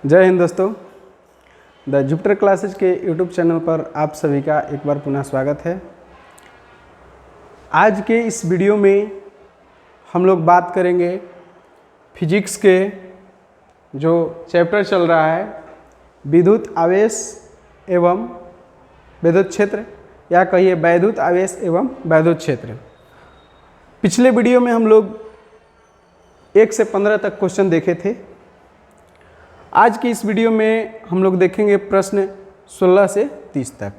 जय हिंद दोस्तों। The Jupiter classes के यूट्यूब चैनल पर आप सभी का एक बार पुनः स्वागत है। आज के इस वीडियो में हम लोग बात करेंगे फिजिक्स के जो चैप्टर चल रहा है विद्युत आवेश एवं वैद्युत क्षेत्र, या कहिए वैद्युत आवेश एवं वैद्युत क्षेत्र। पिछले वीडियो में हम लोग 1 से 15 तक क्वेश्चन देखे थे। आज की इस वीडियो में हम लोग देखेंगे प्रश्न 16 से 30 तक।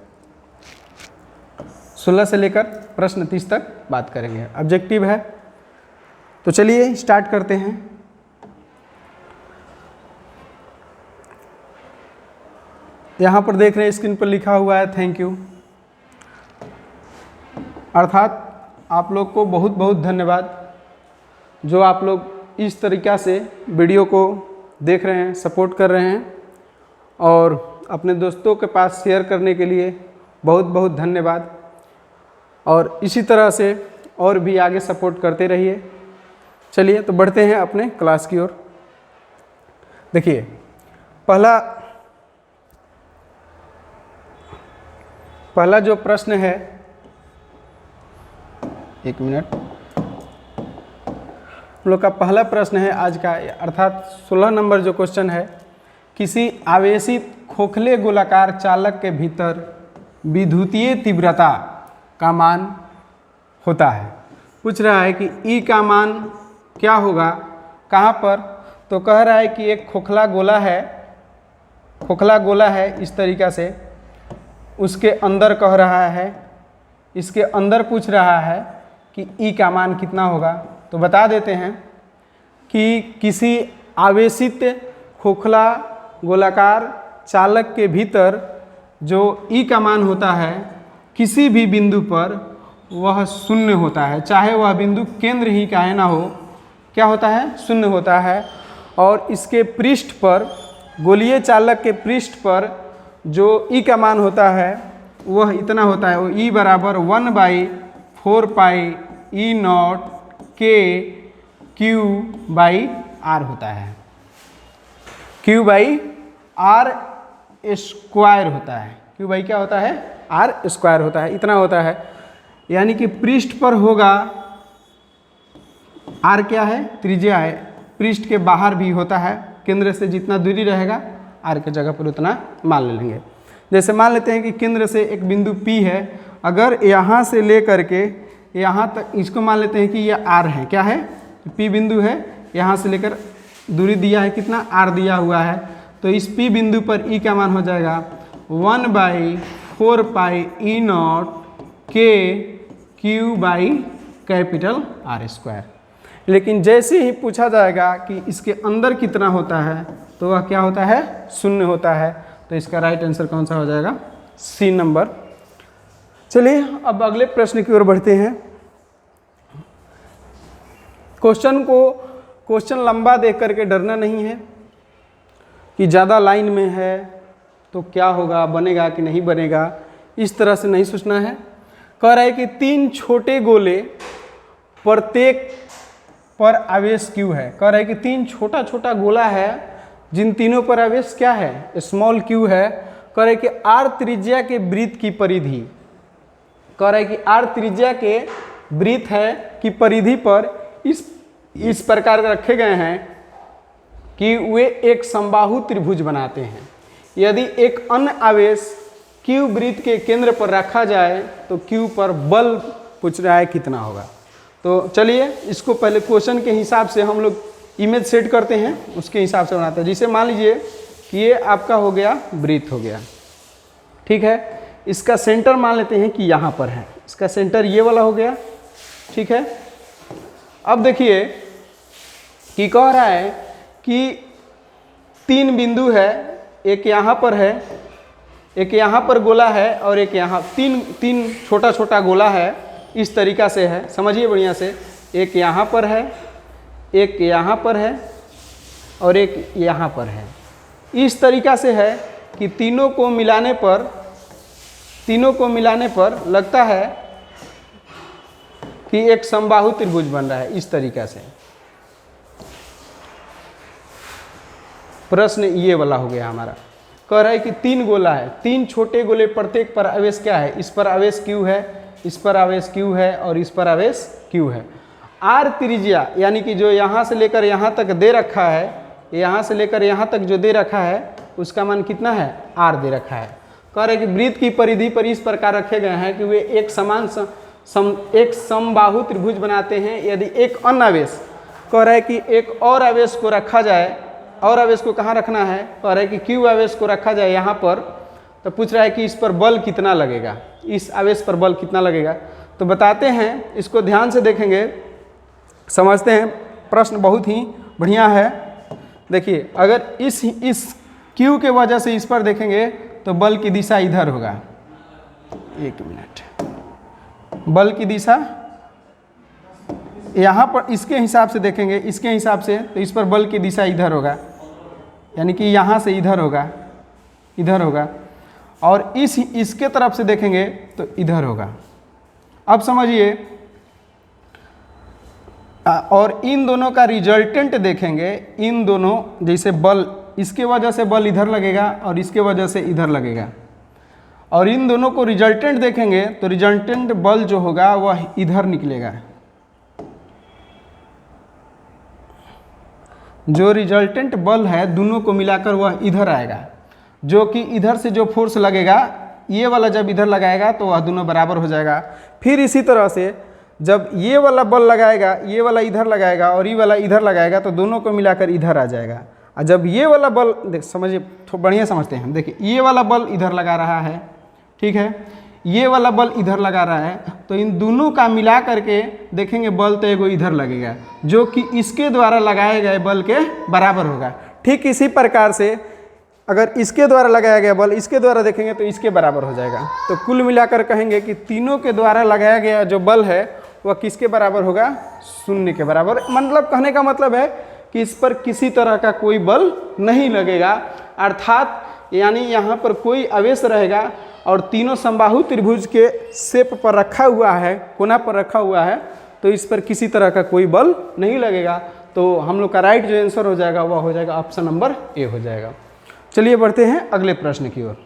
16 से लेकर प्रश्न 30 तक बात करेंगे, ऑब्जेक्टिव है। तो चलिए स्टार्ट करते हैं। यहाँ पर देख रहे हैं स्क्रीन पर लिखा हुआ है थैंक यू, अर्थात आप लोग को बहुत बहुत धन्यवाद जो आप लोग इस तरीक़ा से वीडियो को देख रहे हैं, सपोर्ट कर रहे हैं और अपने दोस्तों के पास शेयर करने के लिए बहुत बहुत धन्यवाद। और इसी तरह से और भी आगे सपोर्ट करते रहिए। चलिए तो बढ़ते हैं अपने क्लास की ओर। देखिए पहला जो प्रश्न है, एक मिनट, हम लोग का पहला प्रश्न है आज का, अर्थात 16 नंबर जो क्वेश्चन है, किसी आवेशित खोखले गोलाकार चालक के भीतर विद्युतीय तीव्रता का मान होता है। पूछ रहा है कि ई का मान क्या होगा, कहाँ पर। तो कह रहा है कि एक खोखला गोला है इस तरीक़ा से, उसके अंदर कह रहा है, इसके अंदर पूछ रहा है कि ई का मान कितना होगा। तो बता देते हैं कि किसी आवेशित खोखला गोलाकार चालक के भीतर जो ई का मान होता है किसी भी बिंदु पर वह शून्य होता है, चाहे वह बिंदु केंद्र ही काहे ना हो, क्या होता है, शून्य होता है। और इसके पृष्ठ पर, गोलीय चालक के पृष्ठ पर जो ई का मान होता है वह इतना होता है, वो ई बराबर 1/4 पाई ई नॉट के क्यू बाई आर होता है। क्यू बाई आर स्क्वायर होता है। क्यू बाई क्या होता है, आर स्क्वायर होता है, इतना होता है। यानी कि पृष्ठ पर होगा, आर क्या है, त्रिज्या है, पृष्ठ के बाहर भी होता है, केंद्र से जितना दूरी रहेगा आर के जगह पर उतना मान ले लेंगे। जैसे मान लेते हैं कि केंद्र से एक बिंदु P है, अगर यहाँ से ले करके यहाँ तक, इसको मान लेते हैं कि यह R है, क्या है, P बिंदु है, यहाँ से लेकर दूरी दिया है कितना, R दिया हुआ है। तो इस P बिंदु पर E का मान हो जाएगा 1/4 पाई ई नॉट के Q by capital R square. लेकिन जैसे ही पूछा जाएगा कि इसके अंदर कितना होता है तो वह क्या होता है, शून्य होता है। तो इसका राइट आंसर कौन सा हो जाएगा, सी नंबर। चलिए अब अगले प्रश्न की ओर बढ़ते हैं। क्वेश्चन लंबा देख करके डरना नहीं है कि ज़्यादा लाइन में है तो क्या होगा, बनेगा कि नहीं बनेगा, इस तरह से नहीं सोचना है। कह रहा है कि 3 छोटे गोले प्रत्येक पर आवेश क्यू है। कह रहा है कि 3 छोटा छोटा गोला है, जिन तीनों पर आवेश क्या है, स्मॉल क्यू है। कह रहा है कि आर त्रिज्या के वृत्त की परिधि, कह रहा है कि आर त्रिज्या के वृत्त है कि परिधि पर इस प्रकार रखे गए हैं कि वे एक समबाहु त्रिभुज बनाते हैं। यदि एक अन्य आवेश क्यू वृत्त के केंद्र पर रखा जाए तो क्यू पर बल पूछ रहा है कितना होगा। तो चलिए इसको पहले क्वेश्चन के हिसाब से हम लोग इमेज सेट करते हैं, उसके हिसाब से बनाते हैं। जिसे मान लीजिए कि ये आपका हो गया वृत्त हो गया, ठीक है। इसका सेंटर मान लेते हैं कि यहाँ पर है, इसका सेंटर ये वाला हो गया, ठीक है। अब देखिए कि कह रहा है कि 3 बिंदु है, एक यहाँ पर है, एक यहाँ पर गोला है और एक यहाँ, तीन छोटा छोटा गोला है, इस तरीक़ा से है, समझिए बढ़िया से। एक यहाँ पर है, एक यहाँ पर है और एक यहाँ पर है। इस तरीक़ा से है कि तीनों को मिलाने पर लगता है कि एक समबाहु त्रिभुज बन रहा है, इस तरीक़ा से। प्रश्न ये वाला हो गया हमारा। कह रहा है कि 3 गोला है, 3 छोटे गोले, प्रत्येक पर आवेश क्या है, इस पर आवेश Q है, इस पर आवेश Q है और इस पर आवेश Q है। R त्रिज्या यानी कि जो यहाँ से लेकर यहाँ तक दे रखा है, यहाँ से लेकर यहाँ तक जो दे रखा है उसका मान कितना है, R दे रखा है। कह रहे कि वृत्त की परिधि पर इस प्रकार रखे गए हैं कि वे एक समान एक समबाहु त्रिभुज बनाते हैं। यदि एक अन्य आवेश, कह रहा है कि एक और आवेश को रखा जाए, और आवेश को कहाँ रखना है, कह रहा है कि Q आवेश को रखा जाए यहाँ पर, तो पूछ रहा है कि इस पर बल कितना लगेगा, इस आवेश पर बल कितना लगेगा। तो बताते हैं, इसको ध्यान से देखेंगे, समझते हैं। प्रश्न बहुत ही बढ़िया है। देखिए, अगर इस Q के वजह से इस पर देखेंगे तो बल की दिशा इधर होगा। एक मिनट, बल की दिशा यहाँ पर इसके हिसाब से देखेंगे, इसके हिसाब से, तो इस पर बल की दिशा इधर होगा, यानी कि यहाँ से इधर होगा, इधर होगा। और इसके तरफ से देखेंगे तो इधर होगा। अब समझिए, और इन दोनों का रिजल्टेंट देखेंगे, इन दोनों, जैसे बल, इसके वजह से बल इधर लगेगा और इसके वजह से इधर लगेगा, और इन दोनों को रिजल्टेंट देखेंगे तो रिजल्टेंट बल जो होगा वह इधर निकलेगा। जो रिजल्टेंट बल है दोनों को मिलाकर वह इधर आएगा, जो कि इधर से जो फोर्स लगेगा, ये वाला जब इधर लगाएगा तो वह दोनों बराबर हो जाएगा। फिर इसी तरह से जब ये वाला बल लगाएगा, ये वाला इधर लगाएगा और ये वाला इधर लगाएगा, तो दोनों को मिलाकर इधर आ जाएगा। और जब ये वाला बल, देख समझिए, थोड़ा बढ़िया समझते हैं। देखिए, ये वाला बल इधर लगा रहा है, ठीक है, ये वाला बल इधर लगा रहा है, तो इन दोनों का मिला करके देखेंगे बल तो एगो इधर लगेगा, जो कि इसके द्वारा लगाए गए बल के बराबर होगा। ठीक इसी प्रकार से अगर इसके द्वारा लगाया गया बल इसके द्वारा देखेंगे तो इसके बराबर हो जाएगा। तो कुल मिलाकर कहेंगे कि तीनों के द्वारा लगाया गया जो बल है वह किसके बराबर होगा, 0 के बराबर। मतलब कहने का मतलब है कि इस पर किसी तरह का कोई बल नहीं लगेगा, अर्थात यानी यहाँ पर कोई आवेश रहेगा और तीनों समबाहु त्रिभुज के शेप पर रखा हुआ है, कोना पर रखा हुआ है, तो इस पर किसी तरह का कोई बल नहीं लगेगा। तो हम लोग का राइट जो आंसर हो जाएगा वह हो जाएगा ऑप्शन नंबर ए हो जाएगा। चलिए बढ़ते हैं अगले प्रश्न की ओर।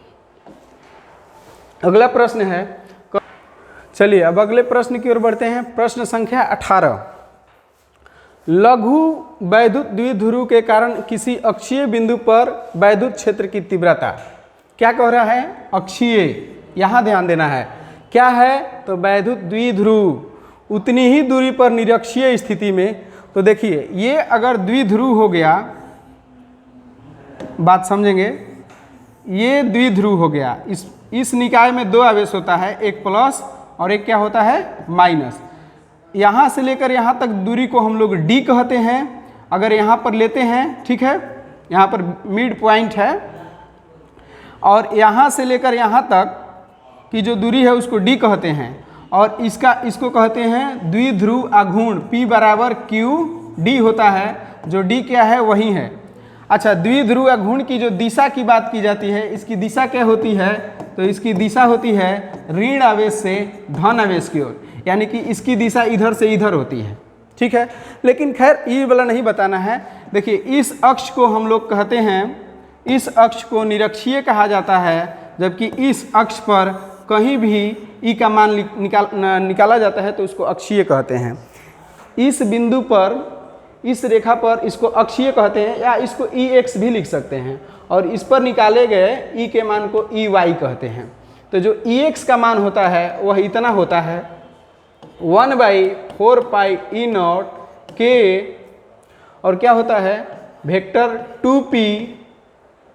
अगला प्रश्न है, चलिए अब अगले प्रश्न की ओर बढ़ते हैं। प्रश्न संख्या 18। लघु वैद्युत द्विध्रुव के कारण किसी अक्षीय बिंदु पर वैद्युत क्षेत्र की तीव्रता, क्या कह रहा है, अक्षीय, यहाँ ध्यान देना है, क्या है, तो वैद्युत द्विध्रुव उतनी ही दूरी पर निरक्षीय स्थिति में। तो देखिए, ये अगर द्विध्रुव हो गया, बात समझेंगे, ये द्विध्रुव हो गया, इस निकाय में 2 आवेश होता है, एक प्लस और एक क्या होता है, माइनस। यहाँ से लेकर यहाँ तक दूरी को हम लोग डी कहते हैं। अगर यहाँ पर लेते हैं, ठीक है, यहाँ पर मिड पॉइंट है, और यहाँ से लेकर यहाँ तक की जो दूरी है उसको डी कहते हैं, और इसको कहते हैं द्विध्रुव आघूर्ण, P बराबर Q D होता है, जो D क्या है वही है। अच्छा, द्विध्रुव आघूर्ण की जो दिशा की बात की जाती है, इसकी दिशा क्या होती है, तो इसकी दिशा होती है ऋण आवेश से धन आवेश की ओर, यानी कि इसकी दिशा इधर से इधर होती है, ठीक है। लेकिन खैर ये वाला नहीं बताना है। देखिए, इस अक्ष को हम लोग कहते हैं, इस अक्ष को निरक्षीय कहा जाता है, जबकि इस अक्ष पर कहीं भी ई का मान निकाला जाता है तो उसको अक्षीय कहते हैं। इस बिंदु पर, इस रेखा पर इसको अक्षीय कहते हैं, या इसको EX भी लिख सकते हैं, और इस पर निकाले गए ई के मान को EY कहते हैं। तो जो EX का मान होता है वह इतना होता है 1/4 पाई E0 K, और क्या होता है, वेक्टर 2P,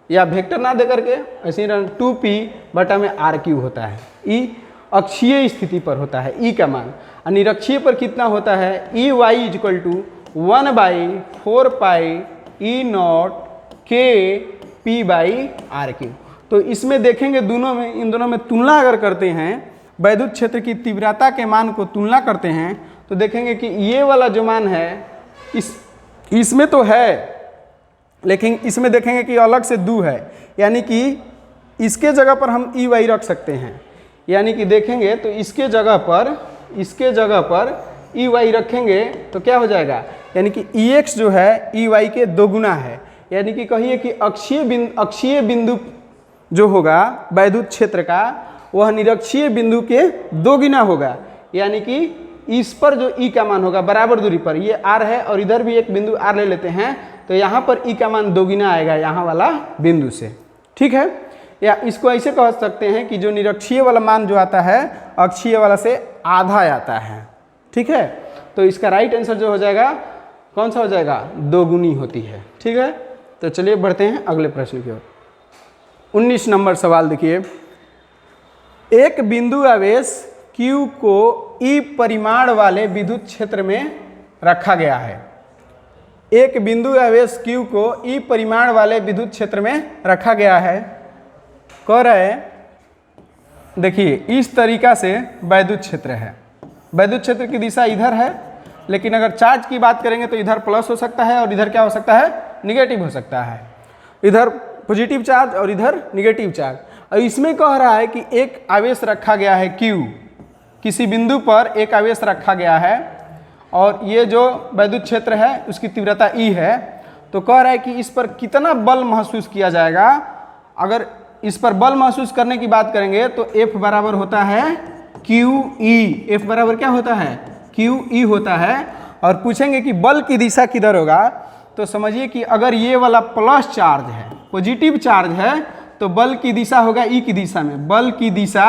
या वेक्टर ना दे करके ऐसे ही 2P बटा में RQ होता है। ई अक्षीय स्थिति पर होता है ई का मान, और निरक्षीय पर कितना होता है, EY = 1/4 पाई E0 K P/RQ। तो इसमें देखेंगे दोनों में, इन दोनों में तुलना अगर करते हैं, वैद्युत क्षेत्र की तीव्रता के मान को तुलना करते हैं, तो देखेंगे कि ये वाला जो मान है इसमें तो है, लेकिन इसमें देखेंगे कि अलग से 2 है, यानी कि इसके जगह पर हम EY रख सकते हैं, यानी कि देखेंगे तो इसके जगह पर EY रखेंगे तो क्या हो जाएगा, यानी कि EX जो है EY के 2 गुना है, यानी कि कहिए कि अक्षीय बिंदु जो होगा वैद्युत क्षेत्र का वह निरक्षीय बिंदु के 2 गुना होगा। यानी कि इस पर जो ई का मान होगा बराबर दूरी पर, ये आर है और इधर भी एक बिंदु आर ले लेते हैं, तो यहाँ पर ई का मान 2 गुना आएगा यहाँ वाला बिंदु से। ठीक है, या इसको ऐसे कह सकते हैं कि जो निरक्षीय वाला मान जो आता है अक्षीय वाला से आधा आता है। ठीक है, तो इसका राइट आंसर जो हो जाएगा कौन सा हो जाएगा, 2 गुनी होती है। ठीक है, तो चलिए बढ़ते हैं अगले प्रश्न की ओर। 19 नंबर सवाल देखिए, एक बिंदु आवेश Q को E परिमाण वाले विद्युत क्षेत्र में रखा गया है। एक बिंदु आवेश Q को E परिमाण वाले विद्युत क्षेत्र में रखा गया है। कह रहे हैं, देखिए इस तरीका से वैद्युत क्षेत्र है, वैद्युत क्षेत्र की दिशा इधर है, लेकिन अगर चार्ज की बात करेंगे तो इधर प्लस हो सकता है और इधर क्या हो सकता है, निगेटिव हो सकता है। इधर पॉजिटिव चार्ज और इधर निगेटिव चार्ज। और इसमें कह रहा है कि एक आवेश रखा गया है Q, किसी बिंदु पर एक आवेश रखा गया है और ये जो वैद्युत क्षेत्र है उसकी तीव्रता E है। तो कह रहा है कि इस पर कितना बल महसूस किया जाएगा। अगर इस पर बल महसूस करने की बात करेंगे तो F बराबर होता है QE। F बराबर क्या होता है, QE होता है। और पूछेंगे कि बल की दिशा किधर होगा, तो समझिए कि अगर ये वाला प्लस चार्ज है, पॉजिटिव चार्ज है, तो बल की दिशा होगा E की दिशा में, बल की दिशा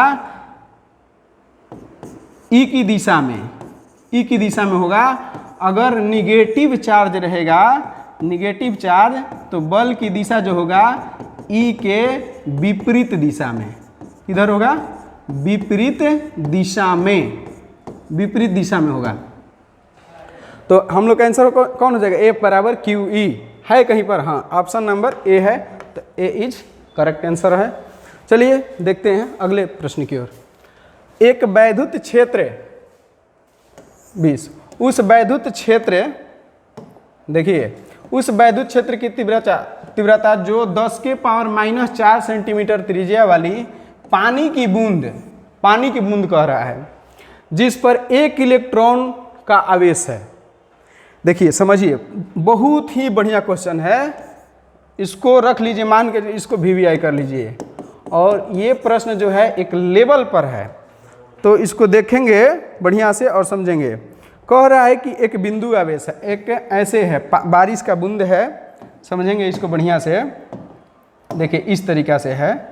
E की दिशा में, E की दिशा में होगा। अगर निगेटिव चार्ज रहेगा, निगेटिव चार्ज, तो बल की दिशा जो होगा E के विपरीत दिशा में, किधर होगा, विपरीत दिशा में, विपरीत दिशा में होगा। तो हम लोग का आंसर कौन हो जाएगा, F बराबर QE है कहीं पर, हाँ ऑप्शन नंबर ए है, तो ए इज करेक्ट आंसर है। चलिए देखते हैं अगले प्रश्न की ओर। एक वैद्युत क्षेत्र 20, उस वैद्युत क्षेत्र, देखिए उस वैद्युत क्षेत्र की तीव्रता जो 10 के पावर -4 सेंटीमीटर त्रिज्या वाली पानी की बूंद कह रहा है, जिस पर 1 इलेक्ट्रॉन का आवेश है। देखिए समझिए, बहुत ही बढ़िया क्वेश्चन है, इसको रख लीजिए, मान के इसको VVI कर लीजिए। और ये प्रश्न जो है एक लेवल पर है, तो इसको देखेंगे बढ़िया से और समझेंगे। कह रहा है कि एक बिंदु आवेश है, एक ऐसे है, बारिश का बूंद है, समझेंगे इसको बढ़िया से। देखिए इस तरीका से है,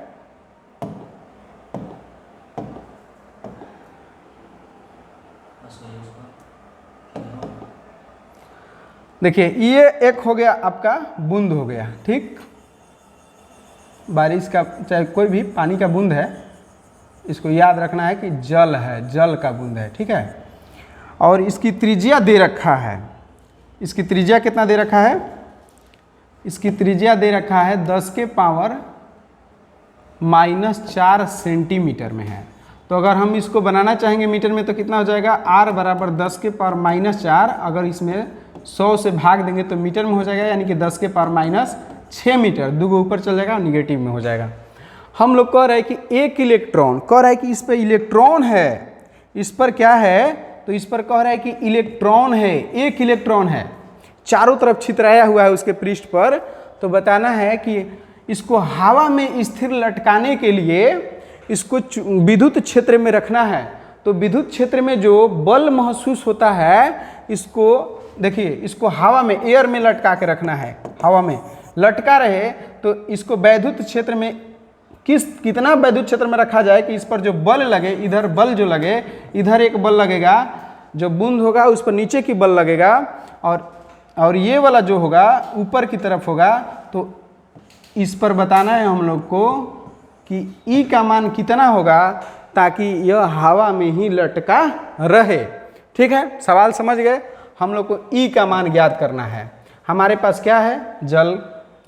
देखिए ये एक हो गया आपका बूंद हो गया, ठीक, बारिश का चाहे कोई भी पानी का बूंद है, इसको याद रखना है कि जल है, जल का बूंद है, ठीक है। और इसकी त्रिज्या दे रखा है, इसकी त्रिज्या कितना दे रखा है, इसकी त्रिज्या दे रखा है 10 के पावर -4 सेंटीमीटर में है। तो अगर हम इसको बनाना चाहेंगे मीटर में तो कितना हो जाएगा, R बराबर 10 के पावर -4, अगर इसमें 100 से भाग देंगे तो मीटर में हो जाएगा, यानी कि 10 के पावर -6 मीटर, 2 ऊपर चल जाएगा और निगेटिव में हो जाएगा। हम लोग कह रहे हैं कि एक इलेक्ट्रॉन, कह रहा है कि इस पर इलेक्ट्रॉन है, इस पर क्या है, तो इस पर कह रहा है कि इलेक्ट्रॉन है, एक इलेक्ट्रॉन है, चारों तरफ छितराया हुआ है उसके पृष्ठ पर। तो बताना है कि इसको हवा में स्थिर लटकाने के लिए इसको विद्युत क्षेत्र में रखना है। तो विद्युत क्षेत्र में जो बल महसूस होता है, इसको देखिए, इसको हवा में, एयर में लटका के रखना है, हवा में लटका रहे। तो इसको वैद्युत क्षेत्र में कितना वैद्युत क्षेत्र में रखा जाए कि इस पर जो बल लगे, इधर बल जो लगे, इधर एक बल लगेगा, जो बूंद होगा उस पर नीचे की बल लगेगा, और ये वाला जो होगा ऊपर की तरफ होगा। तो इस पर बताना है हम लोग को कि ई का मान कितना होगा, ताकि यह हवा में ही लटका रहे। ठीक है, सवाल समझ गए। हम लोग को ई का मान ज्ञात करना है। हमारे पास क्या है, जल,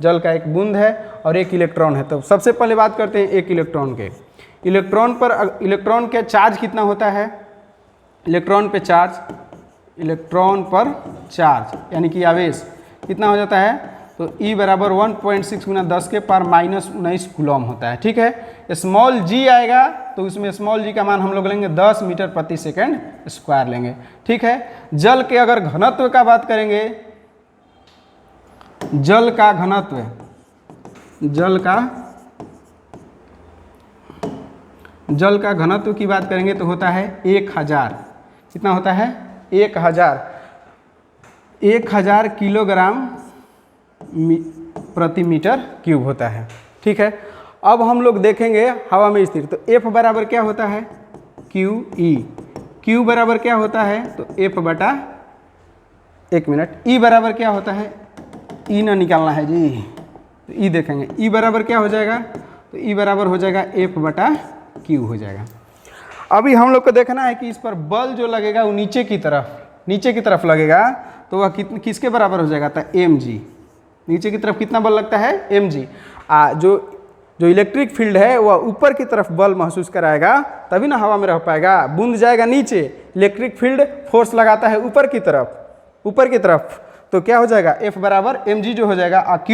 जल का एक बूंद है और एक इलेक्ट्रॉन है। तो सबसे पहले बात करते हैं एक इलेक्ट्रॉन के। इलेक्ट्रॉन पर, इलेक्ट्रॉन का चार्ज कितना होता है, इलेक्ट्रॉन पे चार्ज, इलेक्ट्रॉन पर चार्ज यानी कि आवेश कितना हो जाता है, तो E बराबर 1.6 गुना 10 के पावर -19 कूलम होता है। ठीक है, स्मॉल g आएगा तो उसमें स्मॉल g का मान हम लोग लेंगे 10 मीटर प्रति सेकंड स्क्वायर लेंगे। ठीक है, जल के अगर घनत्व का बात करेंगे जल का घनत्व, जल का घनत्व की बात करेंगे तो होता है 1000। कितना होता है? 1000 किलोग्राम प्रति मीटर क्यूब होता है। ठीक है, अब हम लोग देखेंगे हवा में स्थिर, तो F बराबर क्या होता है? QE। Q बराबर क्या होता है? तो F बटा, एक मिनट, E बराबर क्या होता है? E ना निकालना है जी, तो E देखेंगे। E बराबर क्या हो जाएगा? तो E बराबर हो जाएगा F बटा Q हो जाएगा। अभी हम लोग को देखना है कि इस पर बल जो लगेगा वो नीचे की तरफ लगेगा, तो वह किसके बराबर हो जाएगा? तो mg। नीचे की तरफ कितना बल लगता है? mg। जो इलेक्ट्रिक फील्ड है वह ऊपर की तरफ बल महसूस कराएगा, तभी ना हवा में रह पाएगा। बूंद जाएगा नीचे, इलेक्ट्रिक फील्ड फोर्स लगाता है ऊपर की तरफ, तो क्या हो जाएगा? F बराबर mg जो हो जाएगा।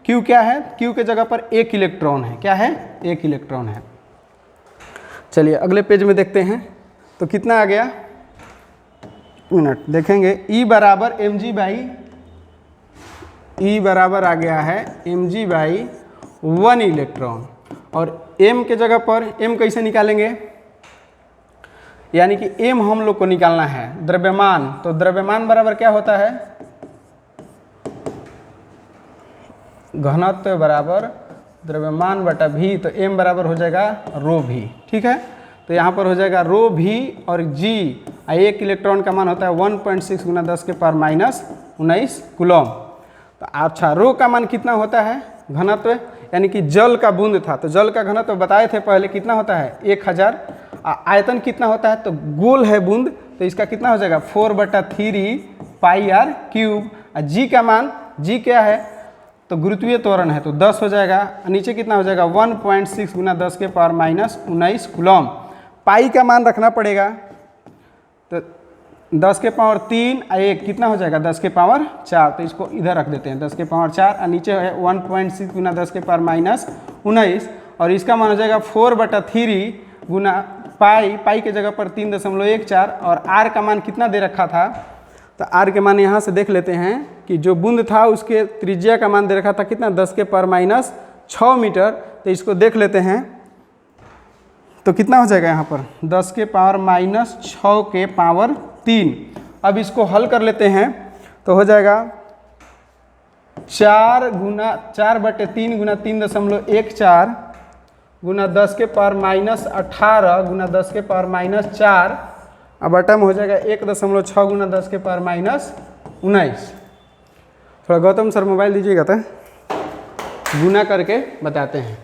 Q क्या है? Q के जगह पर एक इलेक्ट्रॉन है। क्या है? एक इलेक्ट्रॉन है। चलिए अगले पेज में देखते हैं, तो कितना आ गया? मिनट देखेंगे। E बराबर mg बाई, E बराबर आ गया है mg बाई 1 इलेक्ट्रॉन, और m के जगह पर m कैसे निकालेंगे? यानी कि m हम लोग को निकालना है द्रव्यमान, तो द्रव्यमान बराबर क्या होता है? घनत्व बराबर द्रव्यमान बटा v, तो m बराबर हो जाएगा रो v। ठीक है, तो यहाँ पर हो जाएगा रो v और g, एक इलेक्ट्रॉन का मान होता है 1.6 गुना 10 के पावर माइनस 19 कूलम। तो अच्छा, रो का मान कितना होता है? घनत्व, यानी कि जल का बूंद था, तो जल का घनत्व बताए थे पहले, कितना होता है? 1000। आयतन कितना होता है? तो गोल है बूंद, तो इसका कितना हो जाएगा? 4/3 पाई r क्यूब। g का मान, g क्या है? तो गुरुत्वीय त्वरण है, तो 10 हो जाएगा। नीचे कितना हो जाएगा? 1.6 गुना 10 के पावर माइनस 19 कूलम। पाई का मान रखना पड़ेगा, तो 10 के पावर 3 और 1 कितना हो जाएगा? 10 के पावर 4, तो इसको इधर रख देते हैं 10 के पावर 4, और नीचे है 1.6 गुना 10 के पावर माइनस 19, और इसका मान हो जाएगा 4/3 गुना पाई के जगह पर 3.14, और r का मान कितना दे रखा था? तो r के मान यहाँ से देख लेते हैं कि जो बूंद था उसके त्रिज्या का मान दे रखा था कितना? 10 के पावर माइनस 6 मीटर। तो इसको देख लेते हैं, तो कितना हो जाएगा यहाँ पर? 10 के पावर माइनस 6 के पावर 3। अब इसको हल कर लेते हैं, तो हो जाएगा 4/3 गुना 3.14 गुना 10 के पावर माइनस 18 गुना 10 के पावर माइनस 4, अब बटा में हो जाएगा 1.6 गुना 10 के पावर माइनस 19। थोड़ा गौतम सर मोबाइल दीजिएगा, तो गुना करके बताते हैं।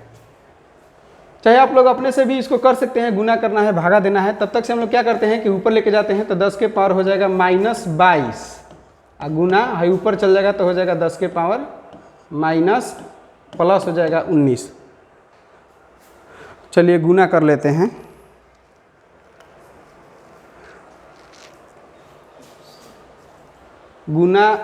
चाहे आप लोग अपने से भी इसको कर सकते हैं, गुना करना है, भागा देना है। तब तक से हम लोग क्या करते हैं कि ऊपर लेके जाते हैं, तो 10 के पावर हो जाएगा -22, और गुना है ऊपर चल जाएगा तो हो जाएगा 10 के पावर माइनस प्लस हो जाएगा 19। चलिए गुना कर लेते हैं। गुना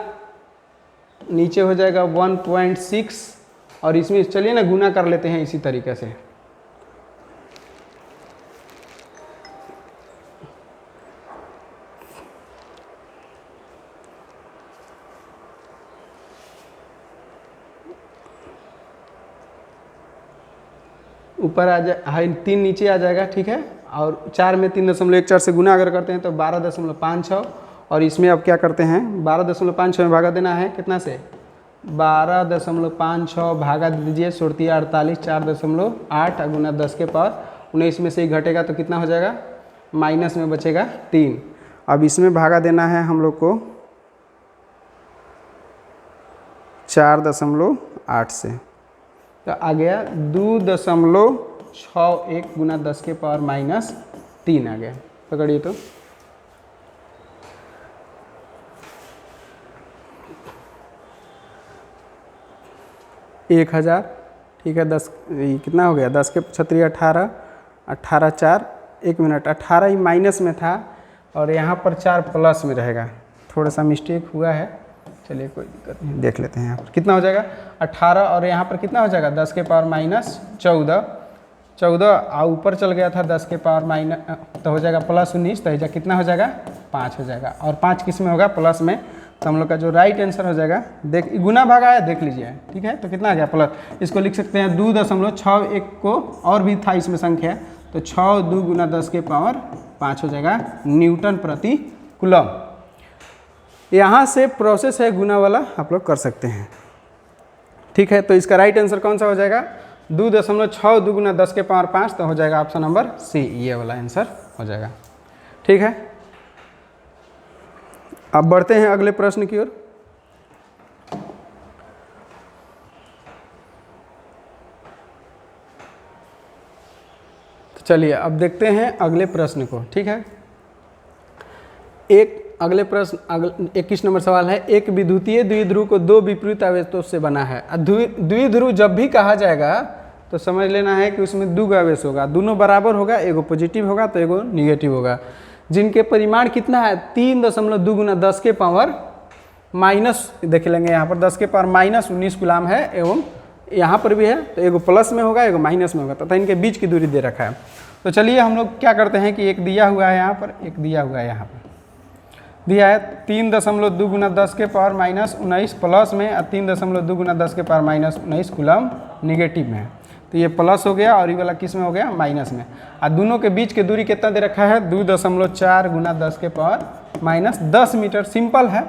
नीचे हो जाएगा 1.6, और इसमें चलिए ना गुना कर लेते हैं इसी तरीके से। ऊपर आ जाए 3 नीचे आ जाएगा। ठीक है, और 4 में 3.14 से गुना अगर करते हैं तो 12.56, और इसमें अब क्या करते हैं? 12.56 में भागा देना है कितना से? 12.56 भागा दीजिए 48, 4.8 गुना 10 के पावर 19 में से ही घटेगा तो कितना हो जाएगा? माइनस में बचेगा 3। अब इसमें भागा देना है हम लोग को 4.8 से, तो आ गया 2.61 गुना 10 के पावर माइनस 3 आ गया। पकड़िए तो एक 1000। ठीक है, 10 कितना हो गया? 10 के 36 18, 18 4, 1 मिनट, 18 ही माइनस में था और यहाँ पर 4 प्लस में रहेगा, थोड़ा सा मिस्टेक हुआ है। चलिए कोई दिक्कत नहीं, देख लेते हैं यहाँ पर कितना हो जाएगा? 18, और यहाँ पर कितना हो जाएगा? 10 के पावर माइनस 14, और ऊपर चल गया था 10 के पावर माइनस, तो हो जाएगा प्लस 19, तो कितना हो जाएगा? 5 हो जाएगा। और 5 किस में होगा? प्लस में। तो हम लोग का जो राइट आंसर हो जाएगा, देख गुना भागा है देख लीजिए, ठीक है। तो कितना आ गया प्लस, इसको लिख सकते हैं 2.61 को, और भी था इसमें संख्या, तो 6 2 गुना 10 के पावर 5 हो जाएगा न्यूटन प्रति कूलम। यहाँ से प्रोसेस है गुना वाला आप लोग कर सकते हैं, ठीक है। तो इसका राइट आंसर कौन सा हो जाएगा, 2.6 2 गुना 10 के पावर 5, तो हो जाएगा ऑप्शन नंबर सी, ये वाला आंसर हो जाएगा, ठीक है। अब बढ़ते हैं अगले प्रश्न की ओर। तो चलिए अब देखते हैं अगले प्रश्न को, ठीक है। अगले प्रश्न 21 नंबर सवाल है, एक विद्युतीय द्विध्रुव को दो विपरीत आवेशों से बना है। द्विध्रुव जब भी कहा जाएगा तो समझ लेना है कि उसमें दो आवेश होगा, दोनों बराबर होगा, एगो पॉजिटिव होगा तो एगो निगेटिव होगा, जिनके परिमाण कितना है 3.2 गुना 10 के पावर माइनस, देख लेंगे यहाँ पर 10 के पावर माइनस 19 कूलाम है, एवं यहाँ पर भी है, तो एगो प्लस में होगा एगो माइनस में होगा, तथा इनके बीच की दूरी दे रखा है। तो चलिए हम लोग क्या करते हैं कि एक दिया हुआ है यहाँ पर, एक दिया हुआ है यहाँ पर, दिया है 3.2 गुना 10 के पावर माइनस 19 प्लस में, और 3.2 गुना 10 के पावर माइनस 19 कूलम निगेटिव में है। तो ये प्लस हो गया और ये वाला किस में हो गया, माइनस में। और दोनों के बीच की दूरी कितना दे रखा है, 2.4 गुना 10 के पावर माइनस 10 मीटर, सिंपल है।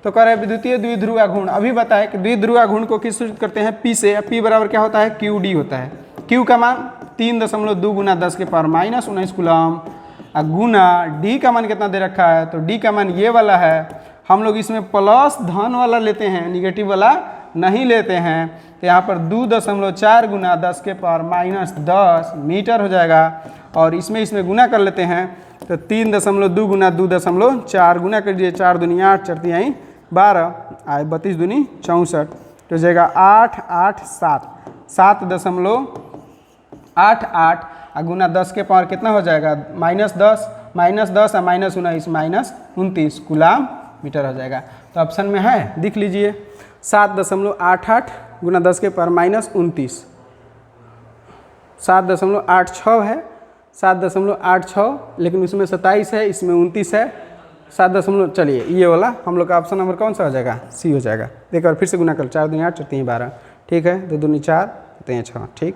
तो कह रहे हैं विद्युतीय द्विध्रुव घूर्ण, अभी बताए कि द्विध्रुव घूर्ण को किस सूचित करते हैं, पी से। पी बराबर क्या होता है, क्यू डी होता है। क्यू का मान 3.2 गुना 10 के पावर माइनस 19 कूलम, गुना डी का मान कितना दे रखा है, तो डी का मान ये वाला है। हम लोग इसमें प्लस धन वाला लेते हैं, निगेटिव वाला नहीं लेते हैं। तो यहाँ पर 2.4 गुना 10 के पावर माइनस 10 मीटर हो जाएगा, और इसमें गुना कर लेते हैं, तो 3.2 गुना 2.4 गुना कर दीजिए, 4 दूनी 8 4 तिहाई 12 आए 32 दूनी 64, तो हो जाएगा 8 8 7 7.88 गुना 10 के पावर कितना हो जाएगा, -10 और -19 कूलाम मीटर हो जाएगा। तो ऑप्शन में है, देख लीजिए 7.88 गुना 10 के पावर -29, 7.86 है, 7.86, लेकिन उसमें 27 है, इसमें 29 है, 7 चलिए ये वाला हम लोग का ऑप्शन नंबर कौन सा हो जाएगा, सी हो जाएगा। देखो फिर से गुना कर, 4 दूनी 8 4 3 12, ठीक है, 2 दूनी 4 3 6, ठीक।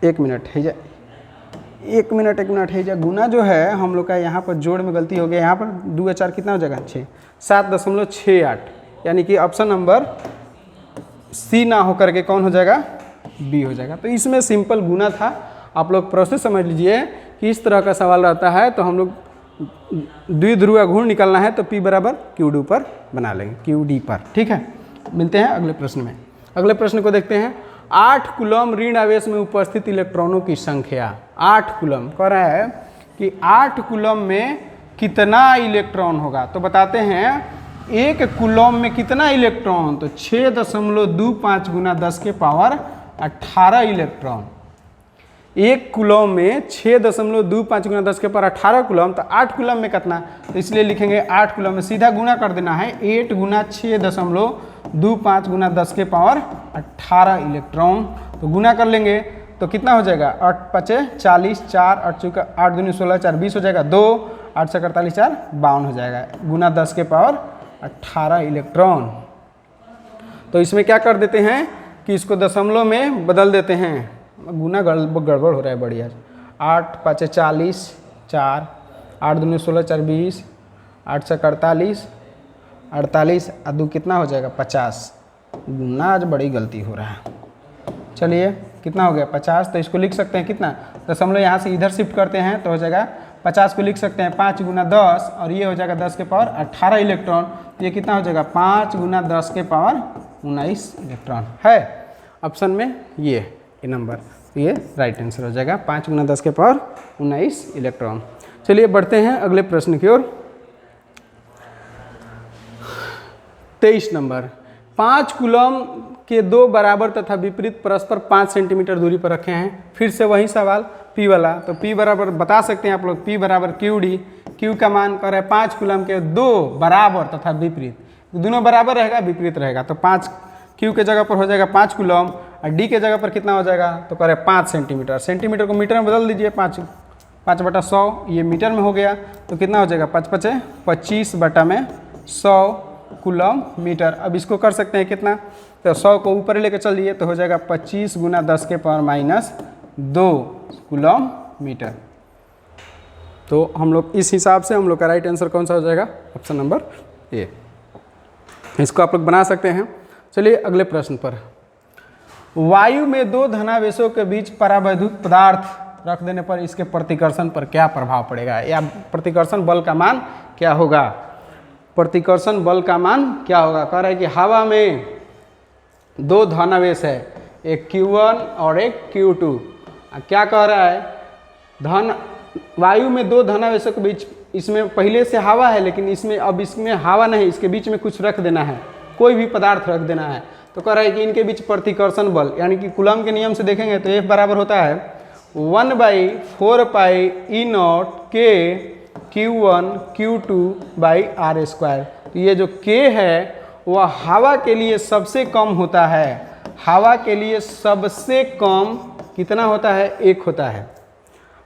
1 मिनट है जा, 1 मिनट है जा। गुना जो है हम लोग का यहाँ पर जोड़ में गलती हो गया, यहाँ पर 2 4 कितना हो जाएगा 6, 7.68, यानी कि ऑप्शन नंबर सी ना होकर के कौन हो जाएगा, बी हो जाएगा। तो इसमें सिंपल गुना था, आप लोग प्रोसेस समझ लीजिए कि इस तरह का सवाल रहता है। तो हम लोग द्विध्रुव घूर्ण निकालना है तो P बराबर क्यू डी पर बना लेंगे, क्यू डी पर, ठीक है। मिलते हैं अगले प्रश्न में। अगले प्रश्न को देखते हैं, 8 कूलम ऋण आवेश में उपस्थित इलेक्ट्रॉनों की संख्या। 8 कूलम कह रहा है कि 8 कूलम में कितना इलेक्ट्रॉन होगा, तो बताते हैं 1 कूलम में कितना इलेक्ट्रॉन, तो 6.25 गुना 10 के पावर 18 इलेक्ट्रॉन। 1 कूलम में 6.25 गुना 10 के पावर 18 कूलम, तो 8 कूलम में कितना, तो इसलिए लिखेंगे 8 कूलम में सीधा गुना कर देना है, 8 गुना 6.25 गुना 10 के पावर 18 इलेक्ट्रॉन। तो गुना कर लेंगे तो कितना हो जाएगा, 8 5 40, 4 8 दूनी 16 4 20 हो जाएगा, 2 8 से 48 4 52 हो जाएगा, गुना 10 के पावर 18 इलेक्ट्रॉन। तो इसमें क्या कर देते हैं कि इसको दशमलव में बदल देते हैं, गुना गड़बड़ हो रहा है बढ़िया। 8 5 40, 4 8 दूनी 16 4 20, 8 से 48 48 और 2 कितना हो जाएगा 50, गुना आज बड़ी गलती हो रहा है। चलिए कितना हो गया 50, तो इसको लिख सकते हैं कितना, दशमलव यहाँ से इधर शिफ्ट करते हैं तो हो जाएगा 50 को लिख सकते हैं 5 गुना 10, और ये हो जाएगा 10 के पावर 18 इलेक्ट्रॉन। तो ये कितना हो जाएगा 5 गुना 10 के पावर 19 इलेक्ट्रॉन है ऑप्शन में ये नंबर। तो ये राइट आंसर हो जाएगा 5 गुना 10 के पावर 19 इलेक्ट्रॉन। चलिए बढ़ते हैं अगले प्रश्न की ओर। 23 नंबर, 5 कूलम के 2 बराबर तथा विपरीत परस्पर 5 सेंटीमीटर दूरी पर रखे हैं। फिर से वही सवाल P वाला, तो P बराबर बता सकते हैं आप लोग, P बराबर क्यू डी। क्यू का मान कर रहा है 5 कूलम के 2 बराबर तथा विपरीत, दोनों बराबर रहेगा विपरीत रहेगा, तो 5 क्यू के जगह पर हो जाएगा 5 कूलम, और डी के जगह पर कितना हो जाएगा, तो कह रहे 5 सेंटीमीटर। सेंटीमीटर को मीटर में बदल दीजिए, 5/100 ये मीटर में हो गया, तो कितना हो जाएगा 5 5 25 बटा में 100 कूलम मीटर। अब इसको कर सकते हैं कितना, तो 100 को ऊपर लेकर चलिए तो हो जाएगा 25 गुना 10 के पावर माइनस 2 कूलम मीटर। तो हम लोग इस हिसाब से हम लोग का राइट आंसर कौन सा हो जाएगा, ऑप्शन नंबर ए। इसको आप लोग बना सकते हैं। चलिए अगले प्रश्न पर। वायु में दो धनावेशों के बीच परावैद्युत पदार्थ रख देने पर इसके प्रतिकर्षण पर क्या प्रभाव पड़ेगा, या प्रतिकर्षण बल का मान क्या होगा। प्रतिकर्षण बल का मान क्या होगा, कह रहा है कि हवा में दो धनावेश है, एक Q1 और एक Q2। क्या कह रहा है, वायु में दो धनावेशों के बीच, इसमें पहले से हवा है लेकिन इसमें अब इसमें हवा नहीं, इसके बीच में कुछ रख देना है, कोई भी पदार्थ रख देना है। तो कह रहा है कि इनके बीच प्रतिकर्षण बल, यानी कि कूलम के नियम से देखेंगे तो F बराबर होता है 1/4 पाई E0 K Q1 Q2 by R²। तो ये जो K है वह हवा के लिए सबसे कम होता है, हवा के लिए सबसे कम कितना होता है, 1 होता है।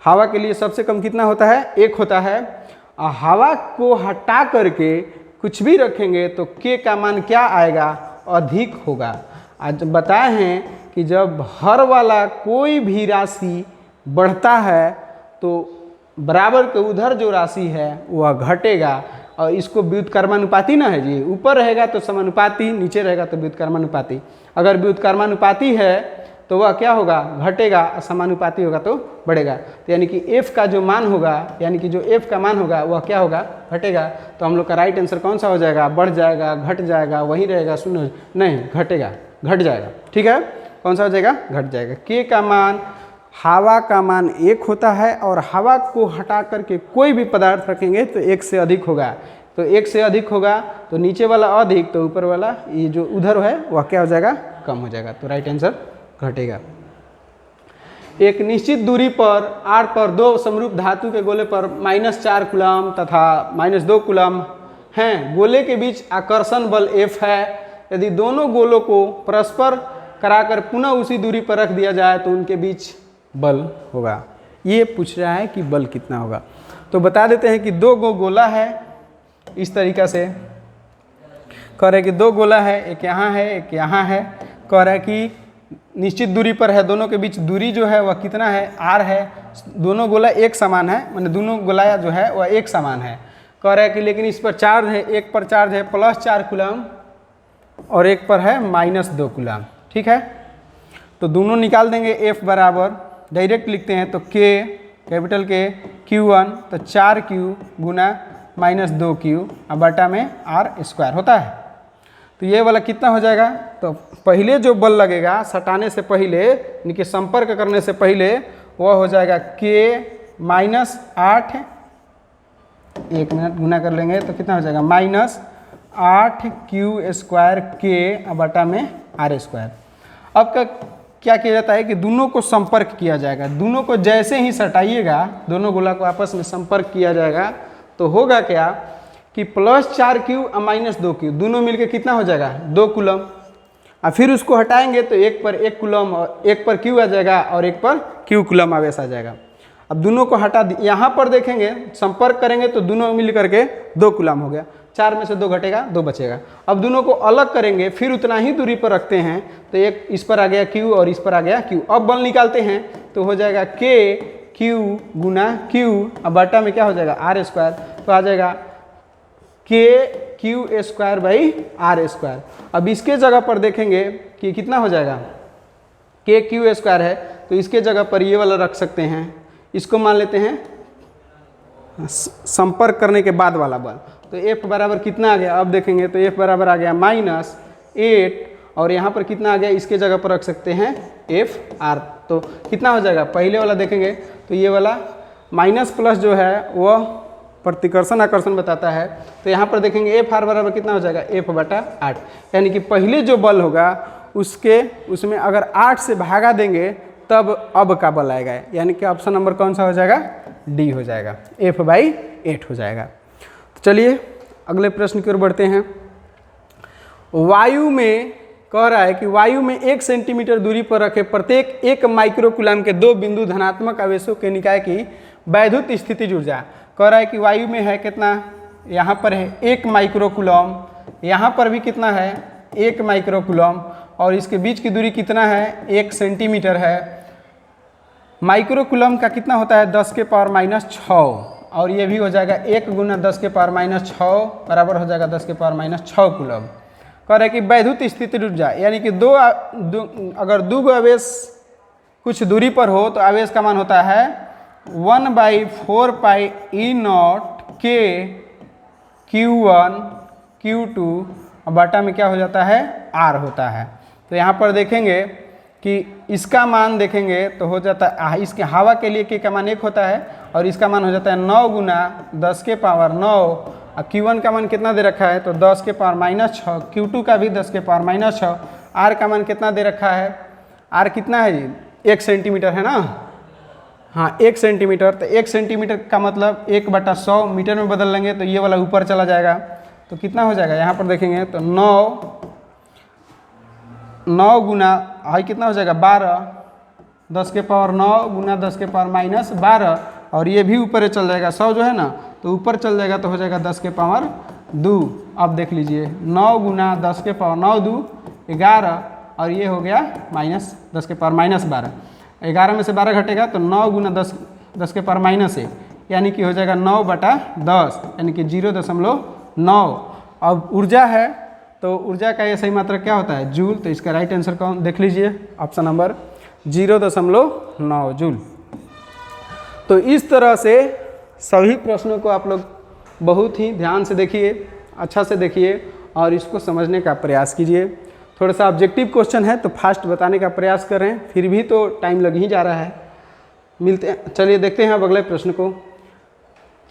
हवा के लिए सबसे कम कितना होता है, 1 होता है। और हवा को हटा करके कुछ भी रखेंगे तो K का मान क्या आएगा, अधिक होगा। आज बताए हैं कि जब हर वाला कोई भी राशि बढ़ता है तो बराबर के उधर जो राशि है वह घटेगा, और इसको व्युत्क्रमानुपाती ना है जी, ऊपर रहेगा तो समानुपाती, नीचे रहेगा तो व्युत्क्रमानुपाती। अगर व्युत्क्रमानुपाती है तो वह क्या होगा, घटेगा, समानुपाती होगा तो बढ़ेगा। तो यानी कि F का जो मान होगा, यानी कि जो F का मान होगा वह क्या होगा, घटेगा। तो हम लोग का राइट आंसर कौन सा हो जाएगा, बढ़ जाएगा, घट जाएगा, वहीं रहेगा, शून्य नहीं, घटेगा, घट जाएगा। ठीक है, कौन सा हो जाएगा, घट जाएगा। K का मान, हवा का मान 1 होता है, और हवा को हटा करके कोई भी पदार्थ रखेंगे तो 1 से अधिक होगा। तो 1 से अधिक होगा तो नीचे वाला अधिक, तो ऊपर वाला ये जो उधर है वह क्या हो जाएगा, कम हो जाएगा। तो राइट आंसर घटेगा। एक निश्चित दूरी पर R पर दो समरूप धातु के गोले पर -4 कूलम तथा -2 कूलम हैं। गोले के बीच आकर्षण बल F है। यदि दोनों गोलों को परस्पर कराकर पुनः उसी दूरी पर रख दिया जाए तो उनके बीच बल होगा। ये पूछ रहा है कि बल कितना होगा। तो बता देते हैं कि दो गोला है, इस तरीक़ा से कह रहे हैं कि दो गोला है, एक यहाँ है एक यहाँ है। कह रहा है कि निश्चित दूरी पर है, दोनों के बीच दूरी जो है वह कितना है, R है। दोनों गोला एक समान है, माने दोनों गोला जो है वह एक समान है। कह रहा है कि लेकिन इस पर चार्ज है, एक पर चार्ज है +4 कूलम और एक पर है -2 कूलम। ठीक है, तो दोनों निकाल देंगे। F बराबर डायरेक्ट लिखते हैं तो K कैपिटल K Q1 तो 4Q गुना -2Q और बटा में R² होता है। तो ये वाला कितना हो जाएगा, तो पहले जो बल लगेगा सटाने से पहले, यानी कि संपर्क करने से पहले, वह हो जाएगा K -8, 1 मिनट गुना कर लेंगे तो कितना हो जाएगा, -8Q² K बटा में R²। अब क्या किया जाता है कि दोनों को संपर्क किया जाएगा। दोनों को जैसे ही सटाइएगा, दोनों गोला को आपस में संपर्क किया जाएगा तो होगा क्या कि +4Q और -2Q दोनों मिलके कितना हो जाएगा, 2 कूलम। और फिर उसको हटाएंगे तो एक पर 1 कूलम और एक पर Q आ जाएगा और एक पर Q कूलम आवेश आ जाएगा। अब दोनों को हटा यहाँ पर देखेंगे, संपर्क करेंगे तो दोनों मिल करके 2 कूलम हो गया। 4 में से 2 घटेगा, 2 बचेगा। अब दोनों को अलग करेंगे, फिर उतना ही दूरी पर रखते हैं तो एक इस पर आ गया Q और इस पर आ गया Q। अब बल निकालते हैं तो हो जाएगा K Q गुना Q और बटा में क्या हो जाएगा, R²। तो आ जाएगा KQ² बाई R²। अब इसके जगह पर देखेंगे कि कितना हो जाएगा, KQ² है तो इसके जगह पर ये वाला रख सकते हैं। इसको मान लेते हैं संपर्क करने के बाद वाला बल। तो F बराबर कितना आ गया, अब देखेंगे तो F बराबर आ गया -8, और यहाँ पर कितना आ गया, इसके जगह पर रख सकते हैं FR। तो कितना हो जाएगा, पहले वाला देखेंगे तो ये वाला माइनस प्लस जो है वह प्रतिकर्षण आकर्षण बताता है। तो यहाँ पर देखेंगे FR बराबर कितना हो जाएगा, F बटा 8। यानी कि पहले जो बल होगा उसमें अगर 8 से भागा देंगे तब अब का बल आएगा, यानी कि ऑप्शन नंबर कौन सा हो जाएगा, D हो जाएगा, F/8 हो जाएगा। तो चलिए अगले प्रश्न की ओर बढ़ते हैं। वायु में कह रहा है कि वायु में 1 सेंटीमीटर दूरी पर रखे प्रत्येक 1 माइक्रोकूलम के 2 बिंदु धनात्मक आवेशों के निकाय की वैद्युत स्थितिज ऊर्जा। कह रहा है कि वायु में है कितना, यहाँ पर है 1 माइक्रोकूलम, यहाँ पर भी कितना है 1 माइक्रोकूलम, और इसके बीच की दूरी कितना है 1 सेंटीमीटर है। माइक्रोकूलम का कितना होता है 10 के पावर माइनस 6, और ये भी हो जाएगा 1 गुना 10 के पावर माइनस 6 बराबर हो जाएगा 10 के पावर माइनस 6 कूलम। कह रहे कि वैद्युत स्थिति ऊर्जा यानी कि अगर दो आवेश कुछ दूरी पर हो तो आवेश का मान होता है 1/4 पाई E0 K Q1 Q2 और बटा में क्या हो जाता है R होता है। तो यहाँ पर देखेंगे कि इसका मान देखेंगे तो हो जाता है, इसके हवा के लिए K का मान 1 होता है और इसका मान हो जाता है 9 गुना 10 के पावर 9, और Q1 का मान कितना दे रखा है तो 10 के पावर माइनस 6, Q2 का भी 10 के पावर माइनस 6, R का मान कितना दे रखा है, R कितना है जी 1 सेंटीमीटर है ना, हाँ 1 सेंटीमीटर। तो 1 सेंटीमीटर का मतलब 1/100 मीटर में बदल लेंगे तो ये वाला ऊपर चला जाएगा, तो कितना हो जाएगा यहाँ पर देखेंगे तो 9 गुना हाई कितना हो जाएगा 12, 10 के पावर 9 गुना 10 के पावर माइनस 12, और ये भी ऊपर चल जाएगा 100 जो है ना तो ऊपर चल जाएगा तो हो जाएगा 10 के पावर 2। अब देख लीजिए 9 गुना 10 के पावर 9 2 11, और ये हो गया माइनस 10 के पावर माइनस 12, 11 में से 12 घटेगा तो 9 गुना 10 के पावर माइनस 1 यानी कि हो जाएगा 9/10 यानी कि 0.9। अब ऊर्जा है तो ऊर्जा का ये सही मात्रा क्या होता है जूल, तो इसका राइट आंसर कौन देख लीजिए ऑप्शन नंबर 0.9 जूल। तो इस तरह से सभी प्रश्नों को आप लोग बहुत ही ध्यान से देखिए, अच्छा से देखिए और इसको समझने का प्रयास कीजिए। थोड़ा सा ऑब्जेक्टिव क्वेश्चन है तो फास्ट बताने का प्रयास करें, फिर भी तो टाइम लग ही जा रहा है। मिलते हैं, चलिए देखते हैं अब अगले प्रश्न को।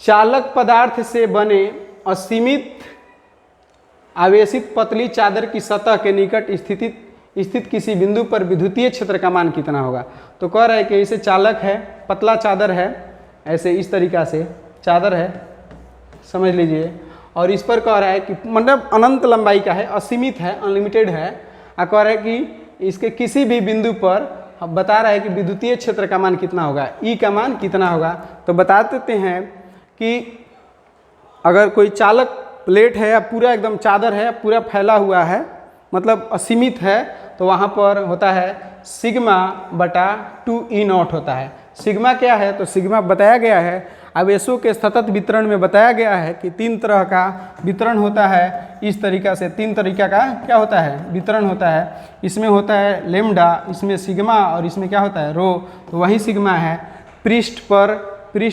चालक पदार्थ से बने असीमित आवेशित पतली चादर की सतह के निकट स्थित किसी बिंदु पर विद्युतीय क्षेत्र का मान कितना होगा। तो कह रहा है कि इसे चालक है, पतला चादर है, ऐसे इस तरीक़ा से चादर है समझ लीजिए, और इस पर कह रहा है कि मतलब अनंत लंबाई का है, असीमित है, अनलिमिटेड है, और कह रहा है कि इसके किसी भी बिंदु पर बता रहा है कि विद्युतीय क्षेत्र का मान कितना होगा, ई का मान कितना होगा। तो बता देते हैं कि अगर कोई चालक प्लेट है या पूरा एकदम चादर है, पूरा फैला हुआ है, मतलब असीमित है, तो वहाँ पर होता है सिग्मा बटा 2E0 होता है। सिग्मा क्या है तो सिग्मा बताया गया है आवेशों के सतत वितरण में बताया गया है कि 3 तरह का वितरण होता है। इस तरीक़ा से 3 तरीक़ा का क्या होता है वितरण होता है। इसमें होता है लेम्डा, इसमें सिग्मा और इसमें क्या होता है रो। तो वही सिग्मा है पृष्ठ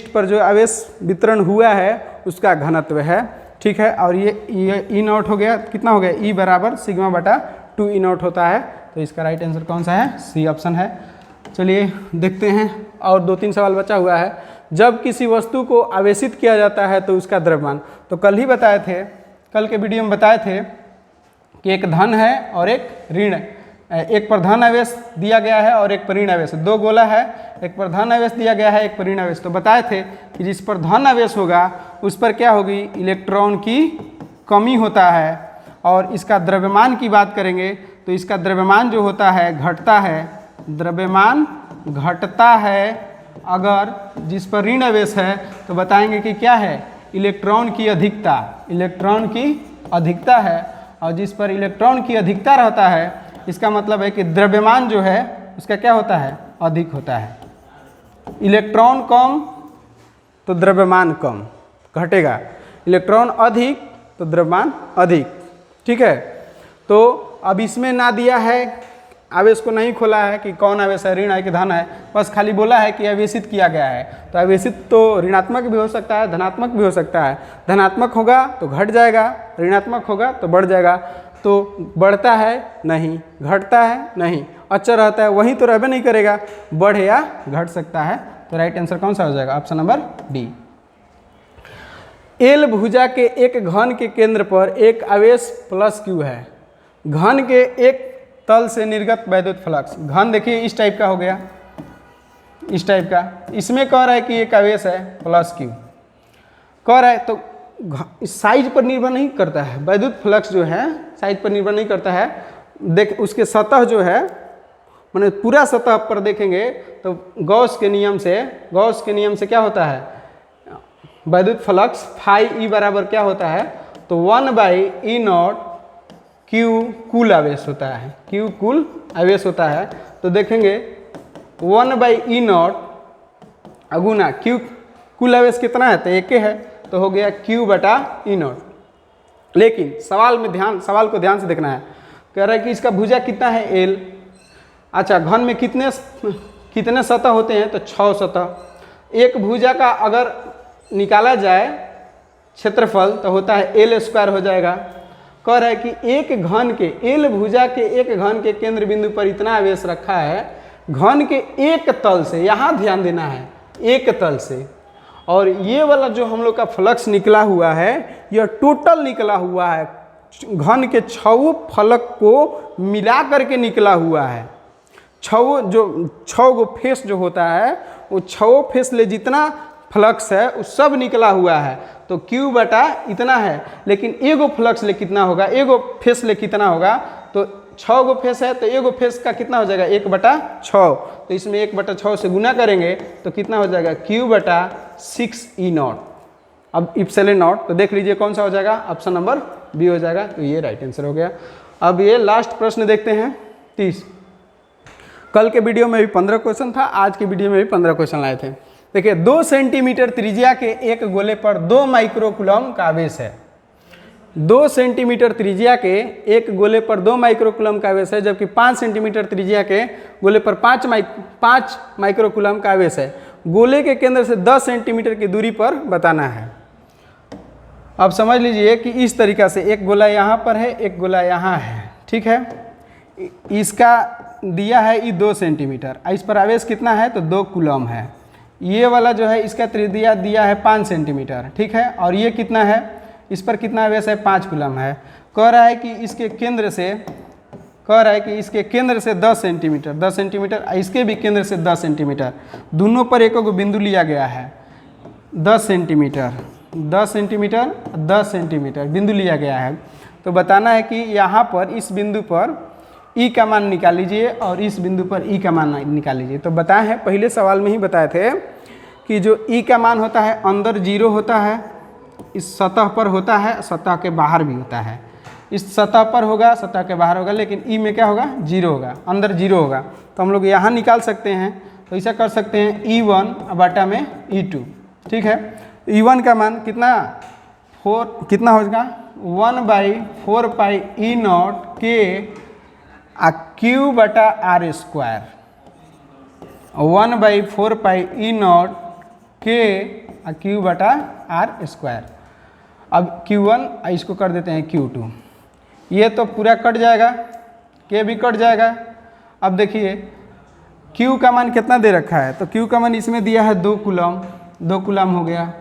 पर जो आवेश वितरण हुआ है उसका घनत्व है, ठीक है। और ये E0 हो गया, कितना हो गया E बराबर सिग्मा बटा 2E0 होता है। तो इसका राइट आंसर कौन सा है, सी ऑप्शन है। चलिए देखते हैं और 2-3 सवाल बचा हुआ है। जब किसी वस्तु को आवेशित किया जाता है तो उसका द्रव्यमान, तो कल ही बताए थे, कल के वीडियो में बताए थे कि एक धन है और एक ऋण, एक पर धन आवेश दिया गया है और एक पर ऋण आवेश, 2 गोला है, एक पर धन आवेश दिया गया है, एक पर ऋण आवेश। तो बताए थे कि जिस पर धन आवेश होगा उस पर क्या होगी, इलेक्ट्रॉन की कमी होता है। और इसका द्रव्यमान की बात करेंगे तो इसका द्रव्यमान जो होता है घटता है, द्रव्यमान घटता है। अगर जिस पर ऋण आवेश है तो बताएंगे कि क्या है, इलेक्ट्रॉन की अधिकता, इलेक्ट्रॉन की अधिकता है। और जिस पर इलेक्ट्रॉन की अधिकता रहता है इसका मतलब है कि द्रव्यमान जो है उसका क्या होता है, अधिक होता है। इलेक्ट्रॉन कम तो द्रव्यमान कम घटेगा, इलेक्ट्रॉन अधिक तो द्रव्यमान अधिक, ठीक है। तो अब इसमें ना दिया है, आवेश को नहीं खोला है कि कौन आवेश है, ऋण है कि धन है, बस खाली बोला है कि आवेशित किया गया है। तो आवेशित तो ऋणात्मक भी हो सकता है, धनात्मक भी हो सकता है। धनात्मक होगा तो घट जाएगा, ऋणात्मक होगा तो बढ़ जाएगा। तो बढ़ता है नहीं, घटता है नहीं, अचर रहता है वहीं तो रहबे नहीं करेगा, बढ़ या घट सकता है। तो राइट आंसर कौन सा हो जाएगा, ऑप्शन नंबर डी। एल भुजा के एक घन के केंद्र पर एक आवेश प्लस क्यू है। घन के एक तल से निर्गत वैद्युत फ्लक्स, घन देखिए इस टाइप का हो गया, इस टाइप का, इसमें कह रहा है कि एक आवेश है प्लस क्यू कह रहा है। तो साइज पर निर्भर नहीं करता है, वैद्युत फ्लक्स जो है साइज पर निर्भर नहीं करता है। देख उसके सतह जो है माने पूरा सतह पर देखेंगे तो गॉस के नियम से क्या होता है, वैद्युत फ्लक्स फाई ई बराबर क्या होता है तो 1/E0 Q कुल आवेश होता है, Q कुल आवेश होता है। तो देखेंगे 1/E0 अगुना Q कुल आवेश कितना है, तो एक है, तो हो गया Q/E0। लेकिन सवाल को ध्यान से देखना है। कह रहा है कि इसका भुजा कितना है, L। अच्छा, घन में कितने सतह होते हैं, तो 6 सतह। एक भुजा का अगर निकाला जाए क्षेत्रफल तो होता है L² हो जाएगा। कह रहा है कि एक घन के L भुजा के एक घन के केंद्र बिंदु पर इतना आवेश रखा है, घन के एक तल से, यहाँ ध्यान देना है, एक तल से। और ये वाला जो हम लोग का फ्लक्स निकला हुआ है, यह टोटल निकला हुआ है, घन के 6 फलक को मिला करके निकला हुआ है। 6 गो फेस जो होता है, वो 6 फेस ले जितना फ्लक्स है वो सब निकला हुआ है। तो Q बटा इतना है, लेकिन एगो फ्लक्स ले कितना होगा, एगो फेस ले कितना होगा, तो 6 गो फेस है, तो एगो फेस का कितना हो जाएगा, 1/6। तो इसमें 1/6 से गुना करेंगे तो कितना हो जाएगा, Q/6E0। अब इप्सिलॉन नॉट, तो देख लीजिए कौन सा हो जाएगा, ऑप्शन नंबर बी हो जाएगा। तो ये राइट आंसर हो गया। अब ये लास्ट प्रश्न देखते हैं 30। कल के वीडियो में भी 15 क्वेश्चन था, आज के वीडियो में भी 15 क्वेश्चन लाए थे। देखिए 2 सेंटीमीटर त्रिज्या के एक गोले पर 2 माइक्रोकूलम का आवेश है। 2 सेंटीमीटर त्रिज्या के एक गोले पर 2 माइक्रोकूलम का आवेश है, जबकि 5 सेंटीमीटर त्रिज्या के गोले पर 5 माइक्रोकूलम का आवेश है। गोले के केंद्र से 10 सेंटीमीटर की दूरी पर बताना है। अब समझ लीजिए कि इस तरीका से एक गोला यहाँ पर है, एक गोला यहाँ है, ठीक है। इसका दिया है ये 2 सेंटीमीटर, इस पर आवेश कितना है, तो 2 कूलम है। ये वाला जो है इसका त्रिज्या दिया है 5 सेंटीमीटर, ठीक है। और ये कितना है, इस पर कितना आवेश है, 5 कूलम है। कह रहा है कि इसके केंद्र से 10 सेंटीमीटर, 10 सेंटीमीटर, इसके भी केंद्र से 10 सेंटीमीटर, दोनों पर एक बिंदु लिया गया है। 10 सेंटीमीटर 10 सेंटीमीटर 10 सेंटीमीटर बिंदु लिया गया है। तो बताना है कि यहाँ पर इस बिंदु पर ई का मान निकाल लीजिए और इस बिंदु पर ई का मान निकाल लीजिए। तो बताए हैं, पहले सवाल में ही बताए थे कि जो ई का मान होता है अंदर 0 होता है, इस सतह पर होता है, सतह के बाहर भी होता है। इस सतह पर होगा, सतह के बाहर होगा, लेकिन ई में क्या होगा, 0 होगा, अंदर 0 होगा। तो हम लोग यहाँ निकाल सकते हैं। तो ऐसा कर सकते हैं E1 बटा में E2, ठीक है। E1 का मान कितना, 4 कितना हो जाएगा, 1/4πE0 के Q/R², 1/4πE0 के Q/R²। अब Q1 इसको कर देते हैं Q2, ये तो पूरा कट जाएगा, के भी कट जाएगा। अब देखिए Q का मान कितना दे रखा है, तो Q का मान इसमें दिया है 2 कूलम, 2 कूलम हो गया।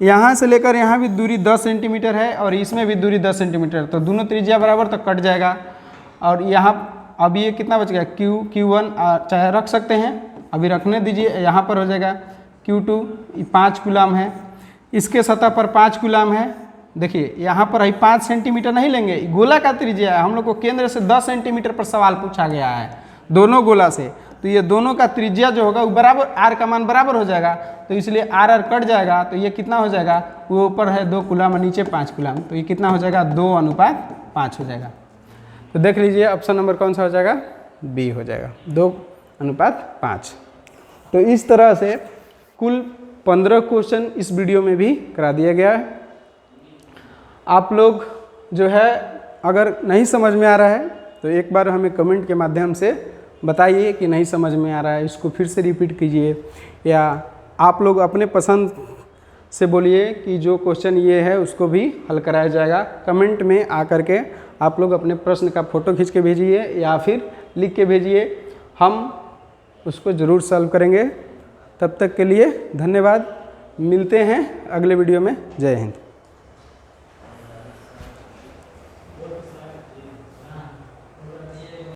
यहाँ से लेकर यहाँ भी दूरी 10 सेंटीमीटर है और इसमें भी दूरी 10 सेंटीमीटर, तो दोनों त्रिज्या बराबर, तो कट जाएगा। और यहाँ अब ये कितना बच गया, Q1 चाहे रख सकते हैं, अभी रखने दीजिए। यहाँ पर हो जाएगा Q2, 5 कूलम है, इसके सतह पर 5 कूलम है। देखिए यहाँ पर ही 5 सेंटीमीटर नहीं लेंगे, गोला का त्रिज्या है, हम लोग को केंद्र से 10 सेंटीमीटर पर सवाल पूछा गया है, दोनों गोला से। तो ये दोनों का त्रिज्या जो होगा वो बराबर, आर का मान बराबर हो जाएगा, तो इसलिए आर कट जाएगा। तो ये कितना हो जाएगा, वो ऊपर है 2 कूलम और नीचे 5 कूलम, तो ये कितना हो जाएगा, 2:5 हो जाएगा। तो देख लीजिए ऑप्शन नंबर कौन सा हो जाएगा, बी हो जाएगा, 2:5। तो इस तरह से कुल 15 क्वेश्चन इस वीडियो में भी करा दिया गया है। आप लोग जो है अगर नहीं समझ में आ रहा है तो एक बार हमें कमेंट के माध्यम से बताइए कि नहीं समझ में आ रहा है, इसको फिर से रिपीट कीजिए, या आप लोग अपने पसंद से बोलिए कि जो क्वेश्चन ये है उसको भी हल कराया जाएगा। कमेंट में आकर के आप लोग अपने प्रश्न का फ़ोटो खींच के भेजिए या फिर लिख के भेजिए, हम उसको ज़रूर सॉल्व करेंगे। तब तक के लिए धन्यवाद, मिलते हैं अगले वीडियो में। जय हिंद।